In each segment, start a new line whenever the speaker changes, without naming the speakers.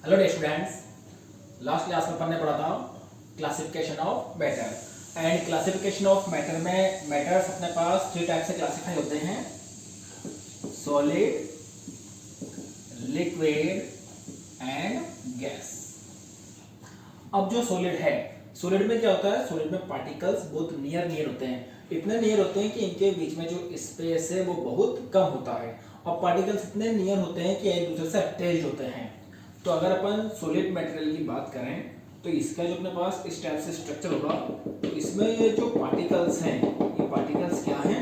Hello day students. Last class में पढ़ने पड़ा था classification of matter and classification of matter में मैटर्स अपने पास थ्री टाइप से क्लासिफाई होते हैं: सॉलिड, लिक्विड एंड गैस। अब जो सॉलिड है, सॉलिड में क्या होता है? सॉलिड में पार्टिकल्स बहुत नियर नियर होते हैं, इतने नियर होते हैं कि इनके बीच में जो स्पेस है वो बहुत कम होता है। और पार्टिकल्स इतने नियर होते हैं कि एक दूसरे से अटैच्ड होते हैं। तो अगर अपन सॉलिड मटेरियल की बात करें तो इसका जो अपने पास इस टाइप से स्ट्रक्चर होगा, तो इसमें ये जो पार्टिकल्स हैं, ये पार्टिकल्स क्या हैं?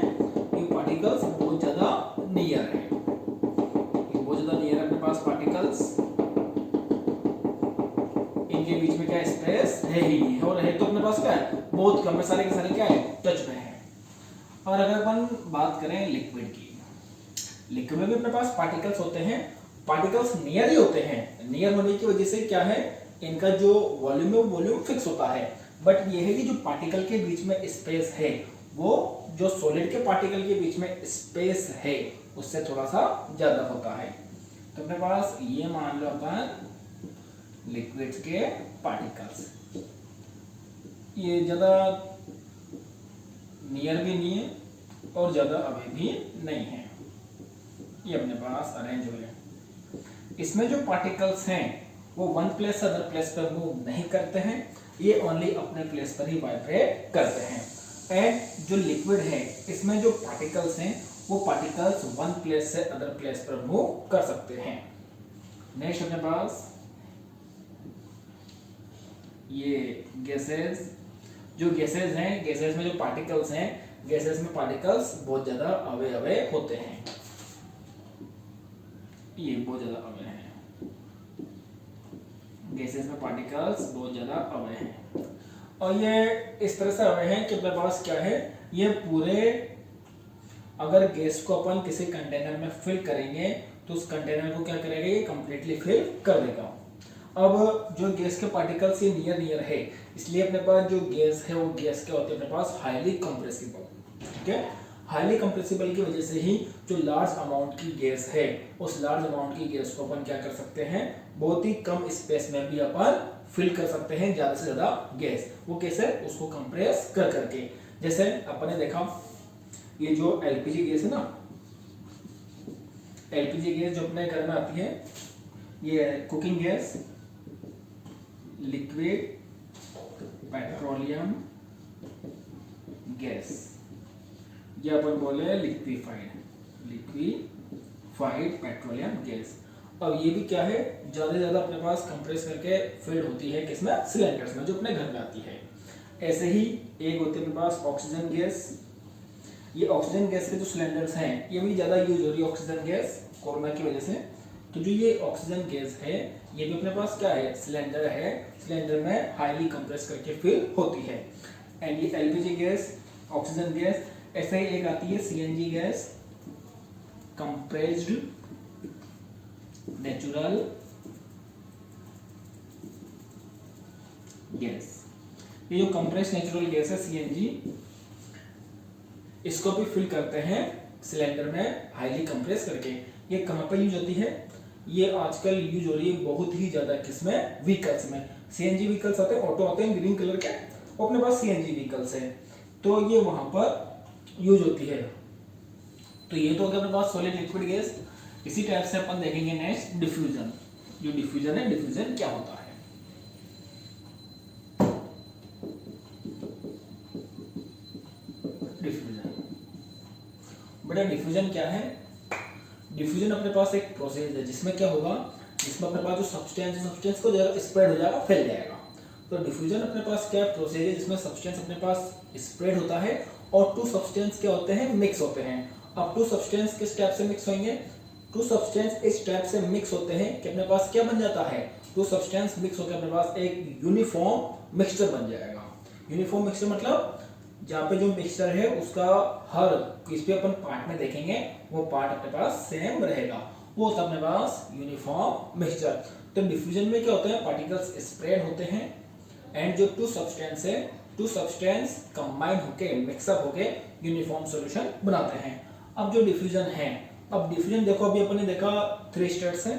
ये पार्टिकल्स बहुत ज्यादा नियर है, ये बहुत ज्यादा नियर है अपने पास पार्टिकल्स। इनके बीच में क्या स्पेस है ही नहीं है, और है तो अपने पास क्या है? बहुत कम है, सारे के सारे क्या है? टच में है। और अगर अपन बात करें लिक्विड की, लिक्विड में भी अपने पास पार्टिकल्स होते हैं, पार्टिकल्स नियर ही होते हैं। नियर होने की वजह से क्या है, इनका जो वॉल्यूम है वो वॉल्यूम फिक्स होता है। बट ये है कि जो पार्टिकल के बीच में स्पेस है, वो जो सॉलिड के पार्टिकल के बीच में स्पेस है उससे थोड़ा सा ज्यादा होता है। तो अपने पास ये मान लो अपन लिक्विड्स के पार्टिकल्स, ये ज्यादा नियर भी नहीं है और ज्यादा अवे भी नहीं है, ये अपने पास अरेंज हुए। इसमें जो पार्टिकल्स हैं वो वन प्लेस से अदर प्लेस पर मूव नहीं करते हैं, ये ओनली अपने प्लेस पर ही वाइब्रेट करते हैं। एंड जो लिक्विड है, इसमें जो पार्टिकल्स हैं वो पार्टिकल्स वन प्लेस से अदर प्लेस पर मूव कर सकते हैं। नेक्स्ट अपने पास ये गैसेस, जो गैसेस हैं, गैसेस में जो पार्टिकल्स हैं, गैसेस में पार्टिकल्स बहुत ज्यादा अवे अवे होते हैं, ये बहुत ज्यादा अवे हैं। गैसेस में पार्टिकल्स बहुत ज्यादा अवे हैं, और ये इस तरह से अवे हैं कि अपने पास क्या है, ये पूरे, अगर गैस को अपन किसी कंटेनर में फिल करेंगे तो उस कंटेनर को क्या करेगा, ये कंप्लीटली फिल कर देगा। अब जो गैस के पार्टिकल्स ये नियर नियर है, इसलिए अपने पास जो गैस है वो गैस क्या होती है अपने पास? Highly compressible. ठीक है, हाईली कंप्रेसिबल की वजह से ही जो लार्ज अमाउंट की गैस है, उस लार्ज अमाउंट की गैस को अपन क्या कर सकते हैं? बहुत ही कम स्पेस में भी अपन फिल कर सकते हैं ज्यादा से ज्यादा गैस। वो कैसे? उसको कंप्रेस कर करके। जैसे अपन ने देखा ये जो एलपीजी गैस है ना, एलपीजी गैस जो अपने घर में आती है, ये cooking gas, liquid petroleum gas, ये अपन बोले लिक्विफाइड पेट्रोलियम गैस। अब ये भी क्या है, ज्यादा से ज्यादा अपने पास कंप्रेस करके फिल्ड होती है किसमें? सिलेंडर्स में, जो अपने घर में आती है। ऐसे ही एक होती है अपने पास ऑक्सीजन गैस। ये ऑक्सीजन गैस के जो सिलेंडर्स हैं, ये भी ज्यादा यूज हो रही है ऑक्सीजन गैस कोरोना की वजह से। तो जो ये ऑक्सीजन गैस है, ये भी अपने पास क्या है? सिलेंडर है, सिलेंडर में हाईली कंप्रेस करके फिल होती है। एंड ये एलपीजी गैस, ऑक्सीजन गैस। ऐसे ही एक आती है CNG gas, compressed natural gas. ये जो कंप्रेस्ड नेचुरल गैस है सीएनजी, इसको भी फिल करते हैं सिलेंडर में हाईली कंप्रेस करके। ये कहां पर यूज होती है? ये आजकल यूज हो रही है बहुत ही ज्यादा किसमें? व्हीकल्स में। सीएनजी व्हीकल्स आते हैं, ऑटो आते हैं ग्रीन कलर के, वो अपने पास सीएनजी व्हीकल्स है, तो ये वहां पर यूज होती है। तो ये तो हो गया अपने पास सॉलिड लिक्विड गैस। इसी टाइप से अपन देखेंगे नेक्स्ट डिफ्यूजन। जो डिफ्यूजन है, डिफ्यूजन क्या होता है? डिफ्यूजन, बेटा डिफ्यूजन क्या है? डिफ्यूजन अपने पास एक प्रोसेस है जिसमें क्या होगा, जिसमें अपने पास जो सब्सटेंस को जाएगा, स्प्रेड हो जाएगा, फैल जाएगा। तो डिफ्यूजन अपने पास क्या प्रोसेस है जिसमें सब्सटेंस अपने पास स्प्रेड होता है और टू सब्सटेंस क्या होते हैं? मिक्स होते हैं। अब टू सब्सटेंस किस टाइप से मिक्स होंगे? टू सब्सटेंस इस टाइप से मिक्स होते हैं कि अपने पास क्या बन जाता है? टू सब्सटेंस मिक्स होकर अपने पास एक यूनिफॉर्म मिक्सचर बन जाएगा। यूनिफॉर्म मिक्सचर मतलब जहाँ पे जो मिक्सचर है उसका हर किस पे अपन पार्ट में देखेंगे वो पार्ट अपने पास सेम रहेगा, वो होता है अपने पास यूनिफॉर्म मिक्सचर। तो डिफ्यूजन में क्या होता है? पार्टिकल्स स्प्रेड होते हैं एंड जो टू सब्सटेंस है, टू सब्सटेंस कंबाइन होके, मिक्सअप होके यूनिफॉर्म सॉल्यूशन बनाते हैं। अब जो डिफ्यूजन है, अब डिफ्यूजन देखो, अभी अपन ने देखा थ्री स्टेट्स है,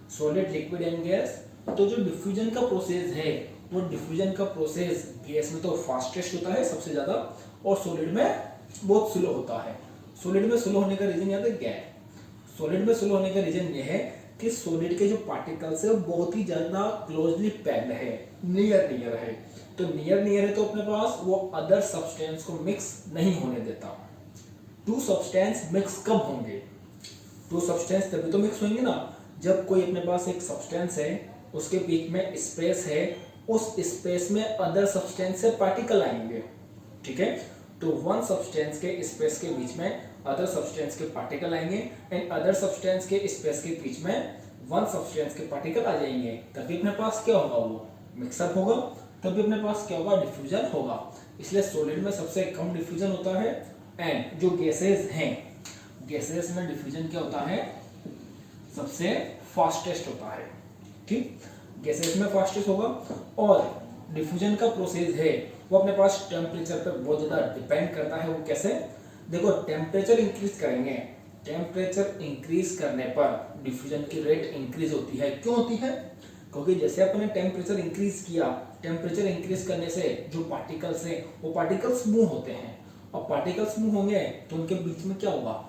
सॉलिड, लिक्विड एंड गैस। तो जो डिफ्यूजन का प्रोसेस है वो डिफ्यूजन का प्रोसेस गैस में तो फास्टेस्ट होता है सबसे ज्यादा, और सॉलिड में बहुत स्लो होता है। सॉलिड में स्लो होने का रीजन याद है क्या है? सॉलिड में स्लो होने का रीजन ये है कि सॉलिड के जो पार्टिकल्स है वो बहुत ही ज्यादा क्लोजली पैक्ड है, नियर नियर है। तो नियर नियर है तो अपने पास वो अदर सब्सटेंस को मिक्स नहीं होने देता। टू सब्सटेंस मिक्स कब होंगे? टू सब्सटेंस तभी तो मिक्स होंगे ना जब कोई अपने पास एक सब्सटेंस है, उसके बीच में स्पेस है, उस स्पेस में अदर सब्सटेंस से पार्टिकल आएंगे। ठीक है, तो वन सब्सटेंस के स्पेस के बीच में अदर सब्सटेंस के पार्टिकल आएंगे एंड अदर सब्सटेंस के स्पेस के बीच में वन सब्सटेंस के पार्टिकल आ जाएंगे, तभी अपने पास क्या होगा? वो मिक्सअप होगा, तभी अपने पास क्या होगा? डिफ्यूजन होगा। इसलिए सॉलिड में सबसे कम डिफ्यूजन होता है एंड जो गैसेस हैं, गैसेस में डिफ्यूजन क्या होता है? सबसे फास्टेस्ट होता है। ठीक, गैसेस में फास्टेस्ट होगा। और डिफ्यूजन का प्रोसेस है वो अपने पास टेम्परेचर पर बहुत ज्यादा डिपेंड करता है। वो कैसे? देखो, टेम्परेचर इंक्रीज करेंगे, टेम्परेचर इंक्रीज करने पर डिफ्यूजन की रेट इंक्रीज होती है। क्यों होती है? क्योंकि जैसे अपने टेम्परेचर इंक्रीज किया, टेम्परेचर इंक्रीज करने से जो पार्टिकल्स हैं वो पार्टिकल्स मूव होते हैं, और पार्टिकल्स मूव होंगे तो उनके बीच में क्या होगा?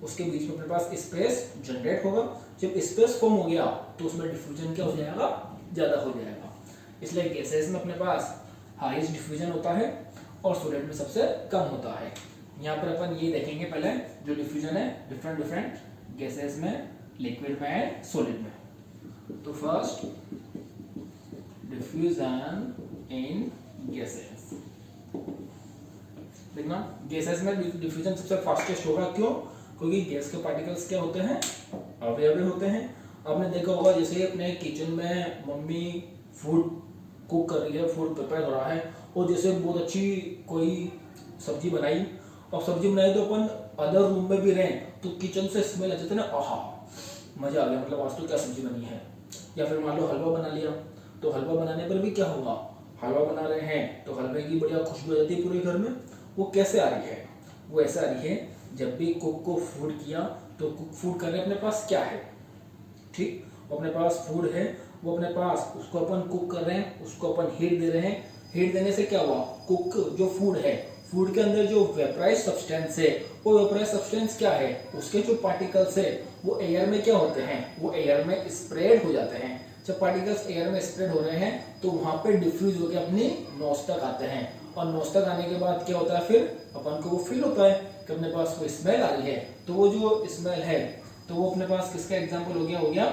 उसके बीच में अपने पास स्पेस जनरेट होगा। जब स्पेस फॉर्म हो गया तो उसमें डिफ्यूजन क्या हो जाएगा? ज्यादा हो जाएगा। इसलिए गैसेस में अपने पास हाईएस्ट डिफ्यूजन होता है और सॉलिड में सबसे कम होता है। यहाँ पर अपन ये देखेंगे पहले जो डिफ्यूजन है डिफरेंट डिफरेंट गैसेस में, लिक्विड में एंड सॉलिड में। तो फर्स्ट डिफ्यूजन इन गैसेस। देखना, गैसेस में डिफ्यूजन सबसे फास्टेस्ट होगा। क्यों? क्योंकि गैस के पार्टिकल्स क्या होते हैं? अवेलेबल होते हैं। आपने देखा होगा जैसे अपने किचन में मम्मी फूड कुक कर रही है, फूड प्रिपेयर हो रहा है, और जैसे बहुत अच्छी कोई सब्जी बनाई, और सब्जी बनाई तो अपन अदर रूम में भी रहें तो किचन से स्मेल आ जाती है ना, आहा मजा आ गया, मतलब आज तो क्या सब्जी बनी है। या फिर मान लो हलवा बना लिया, तो हलवा बनाने पर भी क्या होगा? हलवा बना रहे हैं तो हलवे की बढ़िया खुशबू आ जाती है पूरे घर में। वो कैसे आ रही है? वो ऐसा आ रही है, जब भी कुक को फूड किया तो कुक फूड करने अपने पास क्या है? ठीक, अपने पास फूड है, वो अपने पास उसको अपन कुक कर रहे हैं, उसको अपन हीट दे रहे हैं। हीट देने से क्या हुआ? कुक जो फूड है, फूड के अंदर जो वेपराइज सब्सटेंस है, वो वेपराइज सब्सटेंस क्या है? उसके जो पार्टिकल्स है वो एयर में क्या होते हैं? वो एयर में स्प्रेड हो जाते हैं। जब पार्टिकल्स एयर में स्प्रेड हो रहे हैं तो वहां पे डिफ्यूज होकर अपनी नोज तक आते हैं, और नोज तक आने के बाद क्या होता है? फिर अपन को वो फील होता है कि अपने पास कोई स्मेल आ रही है। तो वो जो स्मेल है तो वो अपने पास किसका एग्जाम्पल हो गया? हो गया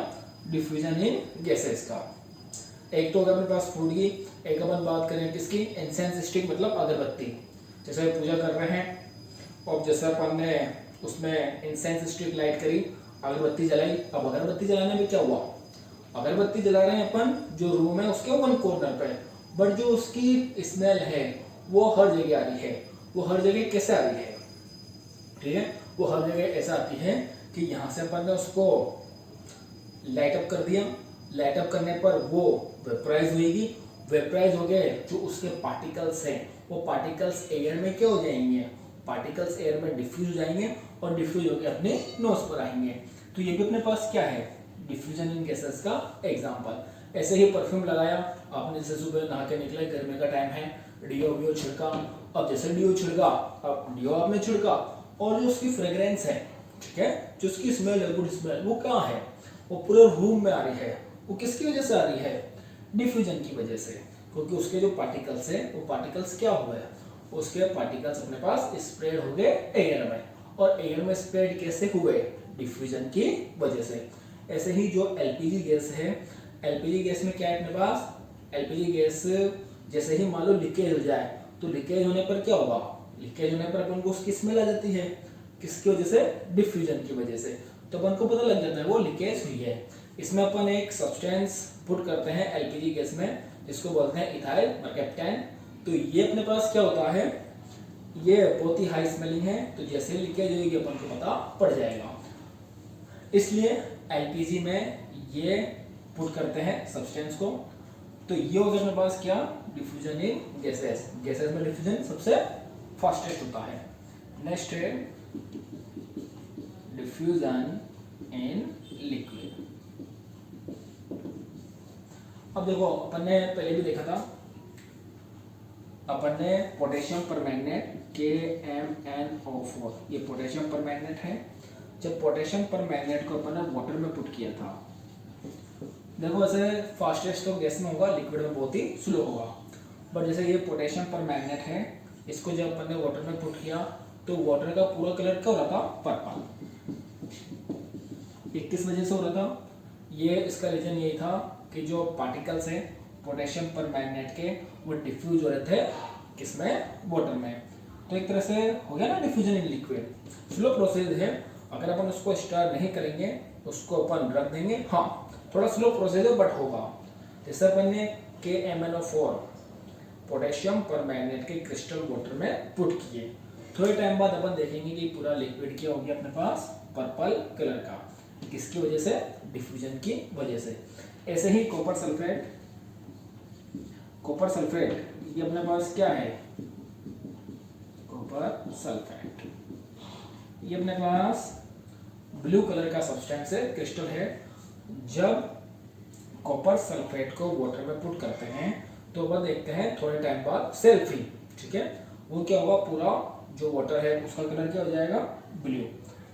डिफ्यूजन इन गैसेस का। एक तो होगा अपने पास फूड की, एक अपन बात करें किसकी? इंसेंस स्टिक, मतलब अगरबत्ती। जैसे पूजा कर रहे हैं और जैसे अपन ने उसमें इंसेंस स्टिक लाइट करी, अगरबत्ती जलाई। अब अगरबत्ती जलाने में क्या हुआ? अगरबत्ती जला रहे हैं अपन जो रूम है उसके वन कॉर्नर पे, बट जो उसकी स्मेल है वो हर जगह आ रही है। वो हर जगह कैसे आ रही है? ठीक है, वो हर जगह ऐसा आती है कि यहाँ से अपन ने उसको लाइट अप कर दिया, लाइट अप करने पर वो वेपराइज होगी, वेपराइज हो गए जो उसके पार्टिकल्स हैं वो पार्टिकल्स एयर में क्या हो जाएंगे? पार्टिकल्स एयर में डिफ्यूज हो जाएंगे और डिफ्यूज होकर अपने नोज पर आएंगे। तो ये भी अपने पास क्या है? डिफ्यूजन इन गैसेस का एग्जांपल। ऐसे ही परफ्यूम लगाया आपने, जैसे सुबह नहा के निकले, गर्मी का टाइम है, डियो वियो छिड़का। अब जैसे डियो छिड़का, अब डियो आपने छिड़का और जो उसकी फ्रेग्रेंस है, ठीक है, जो उसकी स्मेल है, गुड स्मेल, वो कहाँ है? वो पूरे रूम में आ रही है। वो किसकी वजह से आ रही है? डिफ्यूजन की वजह से। क्योंकि उसके जो पार्टिकल्स है वो पार्टिकल्स क्या हुए? उसके पार्टिकल्स अपने पास स्प्रेड हो गए एयर में, और एयर में स्प्रेड कैसे हुए? डिफ्यूजन की वजह से। ऐसे ही जो एलपीजी गैस है, एलपीजी गैस में क्या है अपने पास? एलपीजी गैस जैसे ही मान लो लीकेज हो जाए तो लीकेज होने पर क्या होगा? लीकेज होने पर अपन को उसकी स्मेल आ जाती है। किसकी वजह से? डिफ्यूजन की वजह से। तो अपन को पता लग जाता है वो लीकेज हुई है। इसमें अपन एक सब्सटेंस पुट करते हैं एलपीजी गैस में, जिसको बोलते हैं इथाइल मर्केप्टेन। तो ये अपने पास क्या होता है? ये बहुत ही हाई स्मेलिंग है, तो जैसे लीकेज होगी अपन को पता पड़ जाएगा। इसलिए एलपीजी में ये पुट करते हैं सब्सटेंस को। तो ये हो गया अपने पास क्या? Diffusion in gases. गैसेस में डिफ्यूजन सबसे फास्टेस्ट होता है। नेक्स्ट है डिफ्यूजन इन लिक्विड। अब देखो अपन ने पहले भी देखा था, अपन ने पोटेशियम परमैंगनेट KMnO4, ये पोटेशियम परमैंगनेट है। जब पोटेशियम परमैंगनेट को अपन ने वाटर में पुट किया था, देखो वैसे फास्टेस्ट तो गैस में होगा, लिक्विड में बहुत ही स्लो होगा, बट जैसे ये पोटेशियम परमैंगनेट है, इसको जब अपन ने वाटर में पुट किया तो वाटर का पूरा कलर क्या हो रहा था, पर्पल। ये किस वजह से हो रहा था, ये इसका रीजन यही था कि जो पार्टिकल्स हैं पोटेशियम परमैंगनेट के, वो डिफ्यूज हो रहे थे किसमें, वाटर में। तो एक तरह से हो गया ना diffusion in liquid, slow process है। अगर अपन उसको स्टार्ट नहीं करेंगे, उसको अपन रख देंगे, हाँ थोड़ा स्लो प्रोसेस है बट होगा। जैसे अपन ने KMnO4 पोटेशियम परमैंगनेट के क्रिस्टल वाटर में पुट किए, थोड़े टाइम बाद अपन देखेंगे कि पूरा लिक्विड क्या हो गया अपने पास, पर्पल कलर का। किसकी वजह से, डिफ्यूजन की वजह से। ऐसे ही कॉपर सल्फेट, कॉपर सल्फेट ये अपने पास क्या है, कॉपर सल्फेट ये अपने पास ब्लू कलर का सब्सटेंस है, क्रिस्टल है। जब कॉपर सल्फेट को वाटर में पुट करते हैं तो वह देखते हैं थोड़े टाइम बाद सेल्फ ही, ठीक है, वो क्या होगा, पूरा जो वाटर है उसका कलर क्या हो जाएगा, ब्लू।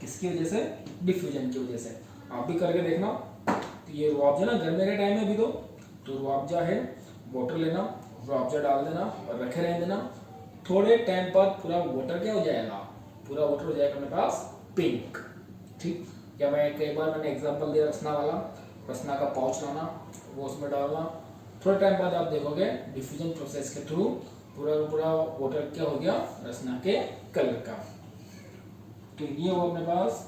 किसकी वजह से, डिफ्यूजन की वजह से। आप भी करके देखना। तो ये रुआवजा ना गर्मी के टाइम में भी तो रुआवजा है, वाटर लेना, रुआवजा डाल देना और रखे रहने देना। थोड़े टाइम बाद पूरा वाटर क्या हो जाएगा, पूरा वाटर हो जाएगा अपने पास पिंक, ठीक। या मैं कई बार मैंने एग्जांपल दिया रसना वाला, रसना का पाउच लाना, वो उसमें डालना, थोड़े टाइम बाद आप देखोगे डिफ्यूजन प्रोसेस के थ्रू पूरा वाटर क्या हो गया, रसना के कलर का। तो ये हो अपने पास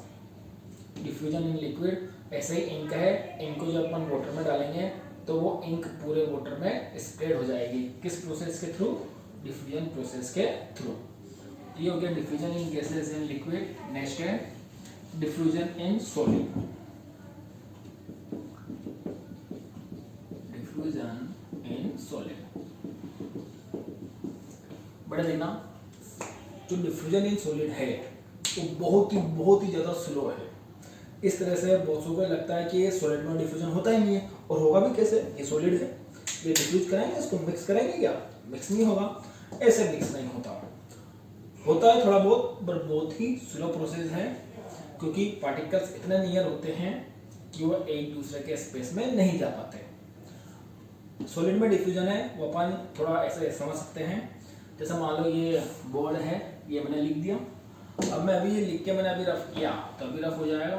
डिफ्यूजन इन लिक्विड। ऐसे ही इंक है, इंक को जब अपन वाटर में डालेंगे तो वो इंक पूरे वाटर में स्प्रेड हो जाएगी। किस प्रोसेस के थ्रू, डिफ्यूजन प्रोसेस के थ्रू। ये हो गया diffusion in gases in liquid. Next है diffusion in solid. Diffusion in solid बड़ा देखना, जो डिफ्यूजन इन सॉलिड है वो बहुत ही ज़्यादा स्लो है। इस तरह से बहुत को लगता है कि ये सॉलिड में डिफ्यूजन होता ही नहीं है, और होगा भी कैसे, ये सॉलिड है, ये डिफ्यूज कराएंगे, इसको मिक्स करेंगे क्या, मिक्स नहीं होगा, ऐसे मिक्स नहीं होता है थोड़ा बहुत, पर बहुत ही स्लो प्रोसेस है, क्योंकि पार्टिकल्स इतने नियर होते हैं कि वो एक दूसरे के स्पेस में नहीं जा पाते। सॉलिड में डिफ्यूजन है वो अपन थोड़ा ऐसे समझ सकते हैं। जैसे मान लो ये बोर्ड है, ये मैंने लिख दिया, अब मैं अभी ये लिख के मैंने अभी रफ किया तो अभी रफ हो जाएगा,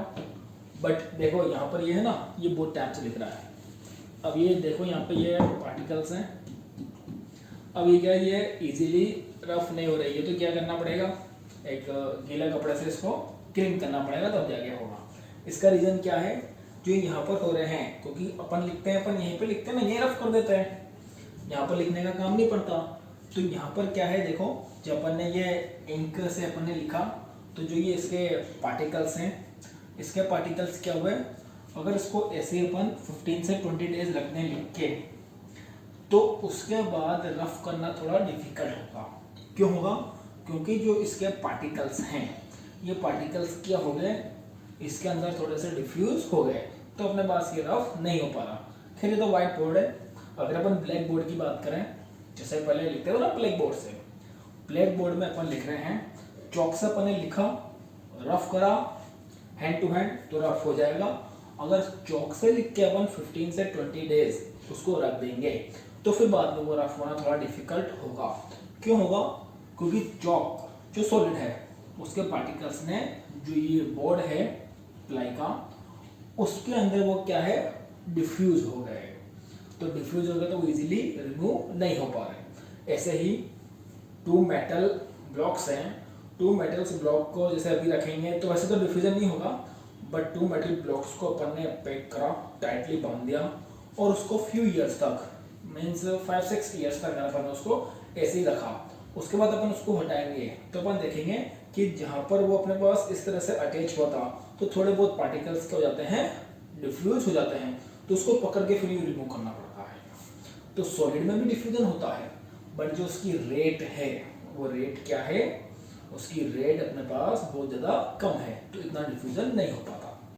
बट देखो यहाँ पर ये है ना, ये बहुत टाइम से लिख रहा है। अब ये देखो यहाँ पे ये पार्टिकल्स हैं, अब ये क्या है, ये इजीली रफ नहीं हो रही है, तो क्या करना पड़ेगा, एक गीला कपड़े से इसको क्लीन करना पड़ेगा, तब जाके होगा। इसका रीजन क्या है, जो यहाँ पर हो रहे हैं, क्योंकि अपन लिखते हैं, अपन यहीं पे लिखते हैं ना, यहीं रफ कर देते हैं, यहाँ पर लिखने का काम नहीं पड़ता। तो यहाँ पर क्या है, देखो जब अपन ने ये इंक से अपन ने लिखा, तो जो ये इसके पार्टिकल्स हैं, इसके पार्टिकल्स क्या हुए, अगर इसको ऐसे अपन 15 से 20 डेज रखने लिख के, तो उसके बाद रफ करना थोड़ा डिफिकल्ट होगा। क्यों होगा, क्योंकि जो इसके पार्टिकल्स हैं, ये पार्टिकल्स क्या हो गए, इसके अंदर थोड़े से डिफ्यूज हो गए, तो अपने पास ये रफ नहीं हो पा रहा। खैर ये तो व्हाइट बोर्ड है। अगर अपन ब्लैक बोर्ड की बात करें, जैसे पहले लिखते हो ना ब्लैक बोर्ड से, ब्लैक बोर्ड में अपन लिख रहे हैं, चौक से अपन ने लिखा, रफ करा हैंड टू हैंड, तो रफ हो जाएगा। अगर चौक से लिख के अपन 15 से 20 डेज उसको रख देंगे, तो फिर बाद में वो रफ होना थोड़ा डिफिकल्ट होगा। क्यों होगा, क्योंकि चौक जो सॉलिड है, उसके पार्टिकल्स ने जो ये बोर्ड है प्लाई का, उसके अंदर वो क्या है, डिफ्यूज हो गए। तो डिफ्यूज हो गए तो वो इजीली रिमूव नहीं हो पा रहे। ऐसे ही 2 मेटल ब्लॉक्स हैं, 2 मेटल्स ब्लॉक को जैसे अभी रखेंगे तो वैसे तो डिफ्यूजन नहीं होगा, बट 2 मेटल ब्लॉक्स को अपन ने पैक करा, टाइटली बांध दिया, और उसको फ्यू ईयर्स तक, मीन्स 5-6 ईयर्स तक अपन ने उसको ऐसे ही रखा। उसके बाद अपन उसको हटाएंगे तो अपन देखेंगे कि जहाँ पर वो अपने पास इस तरह से अटैच हुआ था, तो थोड़े बहुत पार्टिकल्स क्या हो जाते हैं, डिफ्यूज हो जाते हैं, तो उसको पकड़ के फिर रिमूव करना पड़ता है। तो सॉलिड में भी डिफ्यूजन होता है, बट जो उसकी रेट है, वो रेट क्या है, उसकी रेट अपने पास बहुत ज़्यादा कम है, तो इतना डिफ्यूजन नहीं हो पाता।